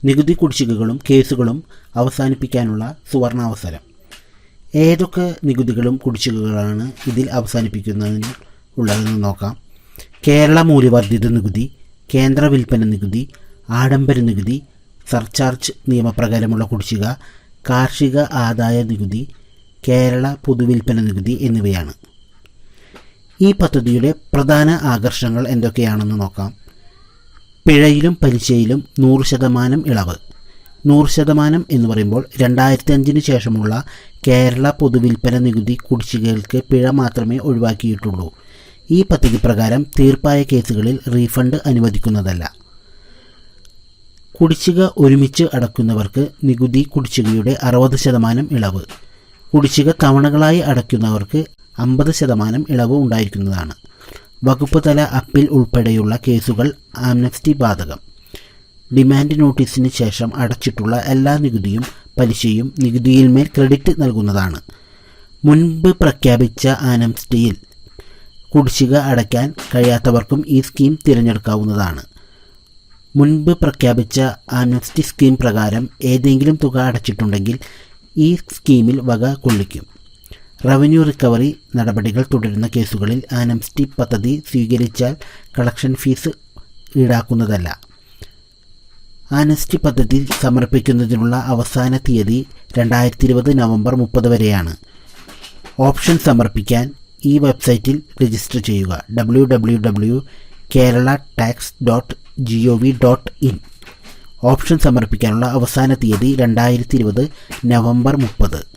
നികുതി കുടിശ്ശികകളും കേസുകളും അവസാനിപ്പിക്കാനുള്ള സുവർണാവസരം. ഏതൊക്കെ നികുതികളും കുടിശ്ശികകളാണ് ഇതിൽ അവസാനിപ്പിക്കുന്നതിന് ഉള്ളതെന്ന് നോക്കാം. കേരള മൂല്യവർദ്ധിത നികുതി, കേന്ദ്ര വിൽപ്പന നികുതി, ആഡംബര നികുതി, സർചാർജ് നിയമപ്രകാരമുള്ള കുടിശ്ശിക, കാർഷിക ആദായ നികുതി, കേരള പൊതുവിൽപ്പന നികുതി എന്നിവയാണ്. ഈ പദ്ധതിയുടെ പ്രധാന ആകർഷണങ്ങൾ എന്തൊക്കെയാണെന്ന് നോക്കാം. പിഴയിലും പലിശയിലും 100% ഇളവ്. 100% എന്ന് പറയുമ്പോൾ 2005 ശേഷമുള്ള കേരള പൊതുവിൽപ്പന നികുതി കുടിശ്ശികകൾക്ക് പിഴ മാത്രമേ ഒഴിവാക്കിയിട്ടുള്ളൂ. ഈ പദ്ധതി പ്രകാരം തീർപ്പായ കേസുകളിൽ റീഫണ്ട് അനുവദിക്കുന്നതല്ല. കുടിശ്ശിക ഒരുമിച്ച് അടയ്ക്കുന്നവർക്ക് നികുതി കുടിശ്ശികയുടെ 60% ഇളവ്. കുടിശ്ശിക തവണകളായി അടയ്ക്കുന്നവർക്ക് 50% ഇളവ് ഉണ്ടായിരിക്കുന്നതാണ്. വകുപ്പ് തല അപ്പീൽ ഉൾപ്പെടെയുള്ള കേസുകൾ ആംനസ്റ്റി ബാധകം. ഡിമാൻഡ് നോട്ടീസിന് ശേഷം അടച്ചിട്ടുള്ള എല്ലാ നികുതിയും പലിശയും നികുതിയിന്മേൽ ക്രെഡിറ്റ് നൽകുന്നതാണ്. മുൻപ് പ്രഖ്യാപിച്ച ആംനസ്റ്റിയിൽ കുടിശ്ശിക അടയ്ക്കാൻ കഴിയാത്തവർക്കും ഈ സ്കീം തിരഞ്ഞെടുക്കാവുന്നതാണ്. മുൻപ് പ്രഖ്യാപിച്ച ആംനസ്റ്റി സ്കീം പ്രകാരം ഏതെങ്കിലും തുക അടച്ചിട്ടുണ്ടെങ്കിൽ ഈ സ്കീമിൽ വക കൊള്ളിക്കും. റവന്യൂ റിക്കവറി നടപടികൾ തുടരുന്ന കേസുകളിൽ ആംനസ്റ്റി പദ്ധതി സ്വീകരിച്ചാൽ കളക്ഷൻ ഫീസ് ഈടാക്കുന്നതല്ല. ആംനസ്റ്റി പദ്ധതി സമർപ്പിക്കുന്നതിനുള്ള അവസാന തീയതി 2020 നവംബർ 30 വരെയാണ്. ഓപ്ഷൻ സമർപ്പിക്കാൻ ഈ വെബ്സൈറ്റിൽ രജിസ്റ്റർ ചെയ്യുക. www.kerala.tax.gov.in. ഓപ്ഷൻ സമർപ്പിക്കാനുള്ള അവസാന തീയതി 2020 നവംബർ 30.